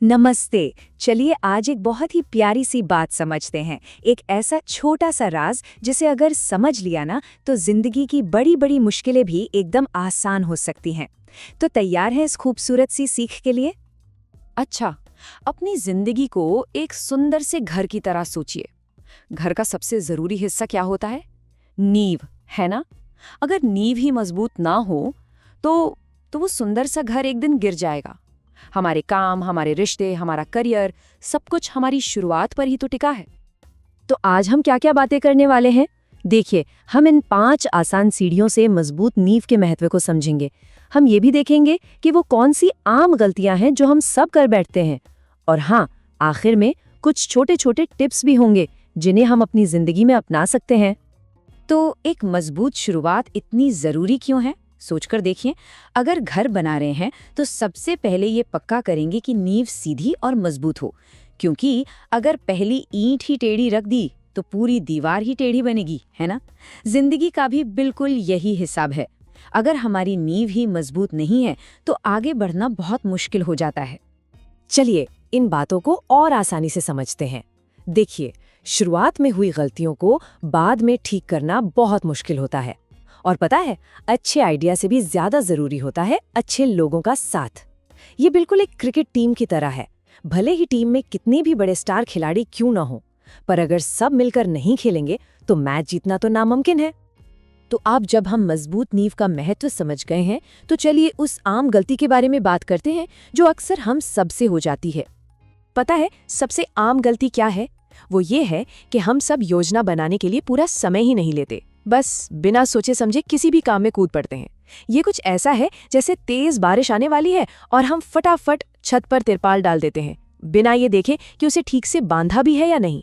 नमस्ते। चलिए आज एक बहुत ही प्यारी सी बात समझते हैं। एक ऐसा छोटा सा राज जिसे अगर समझ लिया ना तो जिंदगी की बड़ी बड़ी मुश्किलें भी एकदम आसान हो सकती हैं। तो तैयार है इस खूबसूरत सी सीख के लिए? अच्छा, अपनी जिंदगी को एक सुंदर से घर की तरह सोचिए। घर का सबसे जरूरी हिस्सा क्या होता है? नींव, है ना? अगर नींव ही मजबूत ना हो तो वो सुंदर सा घर एक दिन गिर जाएगा। हमारे काम, हमारे रिश्ते, हमारा करियर, सब कुछ हमारी शुरुआत पर ही तो टिका है। तो आज हम क्या क्या बातें करने वाले हैं? देखिए, हम इन 5 आसान सीढ़ियों से मजबूत नींव के महत्व को समझेंगे। हम ये भी देखेंगे कि वो कौन सी आम गलतियां हैं जो हम सब कर बैठते हैं। और हाँ, आखिर में कुछ छोटे छोटे टिप्स भी होंगे जिन्हें हम अपनी जिंदगी में अपना सकते हैं। तो एक मजबूत शुरुआत इतनी जरूरी क्यों है? सोचकर देखिए। अगर घर बना रहे हैं तो सबसे पहले ये पक्का करेंगे कि नींव सीधी और मजबूत हो, क्योंकि अगर पहली ईंट ही टेढ़ी रख दी तो पूरी दीवार ही टेढ़ी बनेगी, है ना? जिंदगी का भी बिल्कुल यही हिसाब है। अगर हमारी नींव ही मजबूत नहीं है तो आगे बढ़ना बहुत मुश्किल हो जाता है। चलिए इन बातों को और आसानी से समझते हैं। देखिए, शुरुआत में हुई गलतियों को बाद में ठीक करना बहुत मुश्किल होता है। और पता है, अच्छे आइडिया से भी ज्यादा जरूरी होता है अच्छे लोगों का साथ। ये बिल्कुल एक क्रिकेट टीम की तरह है। भले ही टीम में कितने भी बड़े स्टार खिलाड़ी क्यों ना हो, पर अगर सब मिलकर नहीं खेलेंगे तो मैच जीतना तो नामुमकिन है। तो अब जब हम मजबूत नींव का महत्व समझ गए हैं, तो चलिए उस आम गलती के बारे में बात करते हैं जो अक्सर हम सबसे हो जाती है। पता है सबसे आम गलती क्या है? वो ये है कि हम सब योजना बनाने के लिए पूरा समय ही नहीं लेते, बस बिना सोचे समझे किसी भी काम में कूद पड़ते हैं। ये कुछ ऐसा है जैसे तेज बारिश आने वाली है और हम फटाफट छत पर तिरपाल डाल देते हैं, बिना ये देखे कि उसे ठीक से बांधा भी है या नहीं।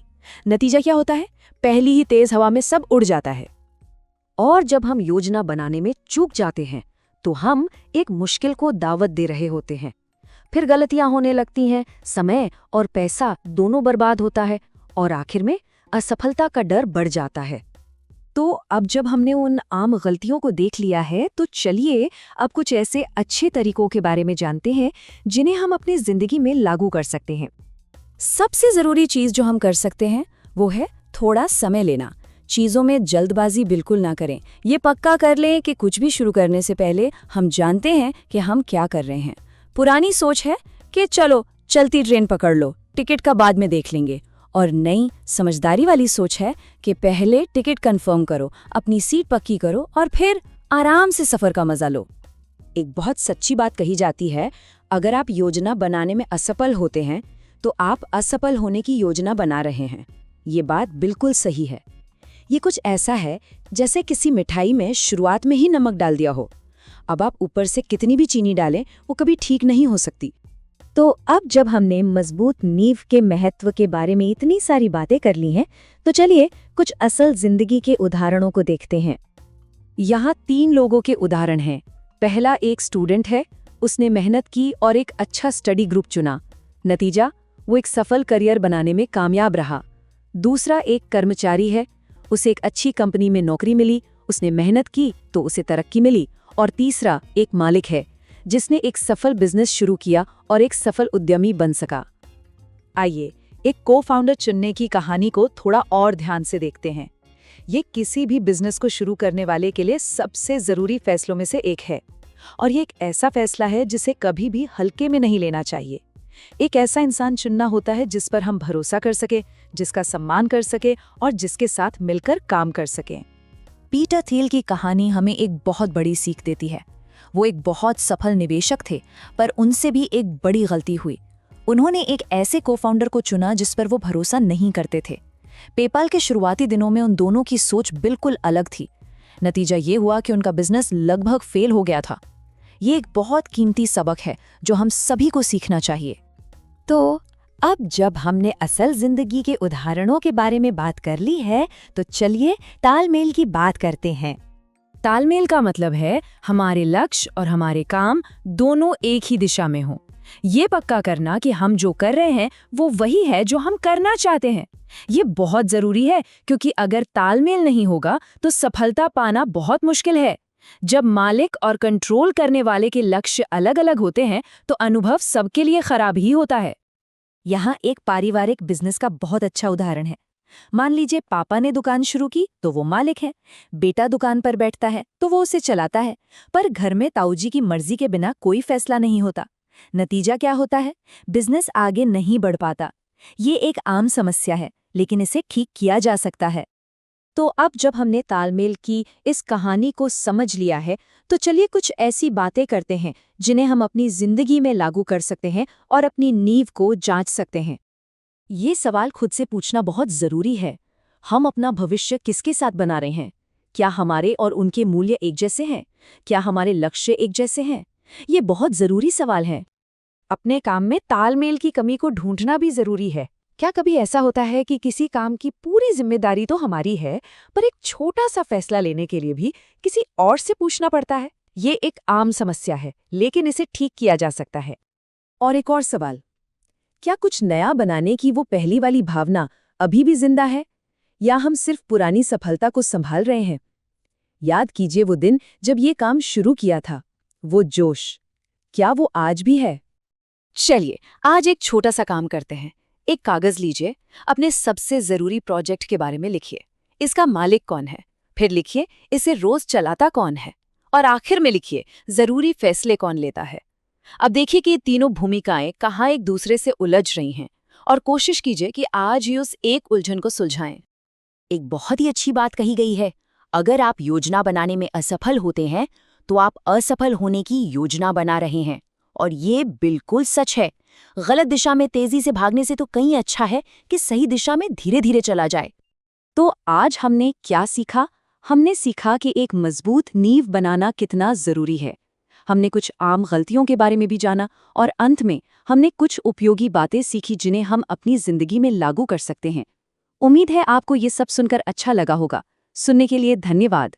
नतीजा क्या होता है? पहली ही तेज हवा में सब उड़ जाता है। और जब हम योजना बनाने में चूक जाते हैं तो हम एक मुश्किल को दावत दे रहे होते हैं। फिर गलतियां होने लगती हैं, समय और पैसा दोनों बर्बाद होता है और आखिर में असफलता का डर बढ़ जाता है। तो अब जब हमने उन आम गलतियों को देख लिया है, तो चलिए अब कुछ ऐसे अच्छे तरीकों के बारे में जानते हैं जिन्हें हम अपनी जिंदगी में लागू कर सकते हैं। सबसे जरूरी चीज जो हम कर सकते हैं वो है थोड़ा समय लेना। चीजों में जल्दबाजी बिल्कुल ना करें। ये पक्का कर लें कि कुछ भी शुरू करने से पहले हम जानते हैं कि हम क्या कर रहे हैं। पुरानी सोच है कि चलो चलती ट्रेन पकड़ लो, टिकट का बाद में देख लेंगे। और नई समझदारी वाली सोच है कि पहले टिकट कंफर्म करो, अपनी सीट पक्की करो और फिर आराम से सफर का मजा लो। एक बहुत सच्ची बात कही जाती है, अगर आप योजना बनाने में असफल होते हैं तो आप असफल होने की योजना बना रहे हैं। ये बात बिल्कुल सही है। ये कुछ ऐसा है जैसे किसी मिठाई में शुरुआत में ही नमक डाल दिया हो। अब आप ऊपर से कितनी भी चीनी डालें, वो कभी ठीक नहीं हो सकती। तो अब जब हमने मजबूत नींव के महत्व के बारे में इतनी सारी बातें कर ली हैं, तो चलिए कुछ असल जिंदगी के उदाहरणों को देखते हैं। यहाँ 3 लोगों के उदाहरण हैं। पहला एक स्टूडेंट है, उसने मेहनत की और एक अच्छा स्टडी ग्रुप चुना। नतीजा, वो एक सफल करियर बनाने में कामयाब रहा। दूसरा एक कर्मचारी है, उसे एक अच्छी कंपनी में नौकरी मिली, उसने मेहनत की तो उसे तरक्की मिली। और तीसरा एक मालिक है, जिसने एक सफल बिजनेस शुरू किया और एक सफल उद्यमी बन सका। आइए एक को-फाउंडर चुनने की कहानी को थोड़ा और ध्यान से देखते हैं। ये किसी भी बिजनेस को शुरू करने वाले के लिए सबसे जरूरी फैसलों में से एक है, और ये एक ऐसा फैसला है जिसे कभी भी हल्के में नहीं लेना चाहिए। एक ऐसा इंसान चुनना होता है जिस पर हम भरोसा कर सके, जिसका सम्मान कर सके और जिसके साथ मिलकर काम कर सके। पीटर थियल की कहानी हमें एक बहुत बड़ी सीख देती है। वो एक बहुत सफल निवेशक थे, पर उनसे भी एक बड़ी गलती हुई। उन्होंने एक ऐसे को-फाउंडर को चुना जिस पर वो भरोसा नहीं करते थे। पेपाल के शुरुआती दिनों में उन दोनों की सोच बिल्कुल अलग थी। नतीजा ये हुआ कि उनका बिजनेस लगभग फेल हो गया था। ये एक बहुत कीमती सबक है जो हम सभी को सीखना चाहिए। तो अब जब हमने असल जिंदगी के उदाहरणों के बारे में बात कर ली है, तो चलिए तालमेल की बात करते हैं। तालमेल का मतलब है हमारे लक्ष्य और हमारे काम दोनों एक ही दिशा में हों। ये पक्का करना कि हम जो कर रहे हैं वो वही है जो हम करना चाहते हैं। ये बहुत जरूरी है, क्योंकि अगर तालमेल नहीं होगा तो सफलता पाना बहुत मुश्किल है। जब मालिक और कंट्रोल करने वाले के लक्ष्य अलग अलग होते हैं तो अनुभव सबके लिए खराब ही होता है। यहाँ एक पारिवारिक बिजनेस का बहुत अच्छा उदाहरण है। मान लीजिए पापा ने दुकान शुरू की तो वो मालिक है, बेटा दुकान पर बैठता है तो वो उसे चलाता है, पर घर में ताऊजी की मर्जी के बिना कोई फैसला नहीं होता। नतीजा क्या होता है? बिजनेस आगे नहीं बढ़ पाता। ये एक आम समस्या है, लेकिन इसे ठीक किया जा सकता है। तो अब जब हमने तालमेल की इस कहानी को समझ लिया है, तो चलिए कुछ ऐसी बातें करते हैं जिन्हें हम अपनी जिंदगी में लागू कर सकते हैं और अपनी नींव को जांच सकते हैं। ये सवाल खुद से पूछना बहुत जरूरी है। हम अपना भविष्य किसके साथ बना रहे हैं? क्या हमारे और उनके मूल्य एक जैसे हैं? क्या हमारे लक्ष्य एक जैसे हैं? ये बहुत जरूरी सवाल हैं। अपने काम में तालमेल की कमी को ढूंढना भी जरूरी है। क्या कभी ऐसा होता है कि किसी काम की पूरी जिम्मेदारी तो हमारी है, पर एक छोटा सा फैसला लेने के लिए भी किसी और से पूछना पड़ता है? ये एक आम समस्या है, लेकिन इसे ठीक किया जा सकता है। और एक और सवाल, क्या कुछ नया बनाने की वो पहली वाली भावना अभी भी जिंदा है, या हम सिर्फ पुरानी सफलता को संभाल रहे हैं? याद कीजिए वो दिन जब ये काम शुरू किया था, वो जोश, क्या वो आज भी है? चलिए आज एक छोटा सा काम करते हैं। एक कागज लीजिए, अपने सबसे जरूरी प्रोजेक्ट के बारे में लिखिए। इसका मालिक कौन है? फिर लिखिए इसे रोज चलाता कौन है? और आखिर में लिखिए जरूरी फैसले कौन लेता है। अब देखिए कि ये तीनों भूमिकाएं कहाँ एक दूसरे से उलझ रही हैं, और कोशिश कीजिए कि आज ही उस एक उलझन को सुलझाएं। एक बहुत ही अच्छी बात कही गई है, अगर आप योजना बनाने में असफल होते हैं तो आप असफल होने की योजना बना रहे हैं। और ये बिल्कुल सच है। गलत दिशा में तेजी से भागने से तो कहीं अच्छा है कि सही दिशा में धीरे धीरे चला जाए। तो आज हमने क्या सीखा? हमने सीखा कि एक मजबूत नींव बनाना कितना जरूरी है। हमने कुछ आम गलतियों के बारे में भी जाना, और अंत में हमने कुछ उपयोगी बातें सीखी जिन्हें हम अपनी जिंदगी में लागू कर सकते हैं। उम्मीद है आपको ये सब सुनकर अच्छा लगा होगा। सुनने के लिए धन्यवाद।